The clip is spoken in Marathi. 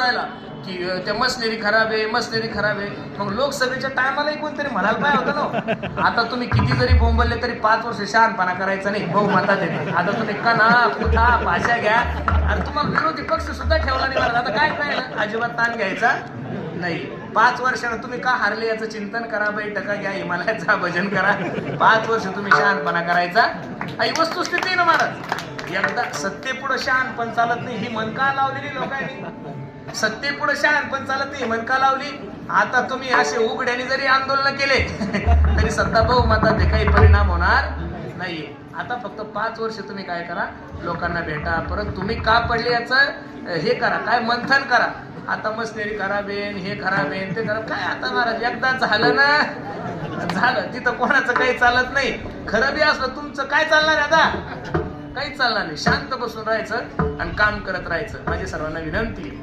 राहिला की त्या मशनरी खराब आहे, मशनरी खराब आहे. मग लोकसभेच्या टायमालाही कोणतरी म्हणायला पाहिजे होतं ना. आता तुम्ही किती जरी बोंबलले तरी 5 वर्ष शहाणपणा करायचा नाही, बहुमतात येते. आता तुम्ही कणा कुठा भाषा घ्या आणि तुम्हाला विरोधी पक्ष सुद्धा ठेवला नाही मला. आता काय राहिलं, अजिबात ताण घ्यायचा नाही. 5 वर्षानं तुम्ही का हारले याचं चिंतन करा, बैठका घ्या, हिमालयाचा भजन करा. 5 वर्ष तुम्ही शहाणपणा करायचा. ही वस्तुस्थिती ना महाराज. एकदा सत्तेपुढं शहाणपण चालत नाही ही म्हण का लावलेली लोकांनी? सत्तेपुढं शहाणपण चालत नाही म्हण का लावली? आता तुम्ही असे उघड्याने जरी आंदोलन केले तरी सत्ता बहुमतात काही परिणाम होणार नाहीये. आता फक्त 5 वर्ष तुम्ही काय करा, लोकांना भेटा. परत तुम्ही का पडले याचं हे करा, काय मंथन करा. आता मशनरी खराब आहे, हे खराब आहे, ते खराब काय. आता महाराज एकदा झालं ना झालं, तिथं कोणाचं काही चालत नाही. खरं बी असलं तुमचं काय चालणार आता? काहीच चालणार नाही. शांत बसून राहायचं आणि काम करत राहायचं. माझी सर्वांना विनंती आहे.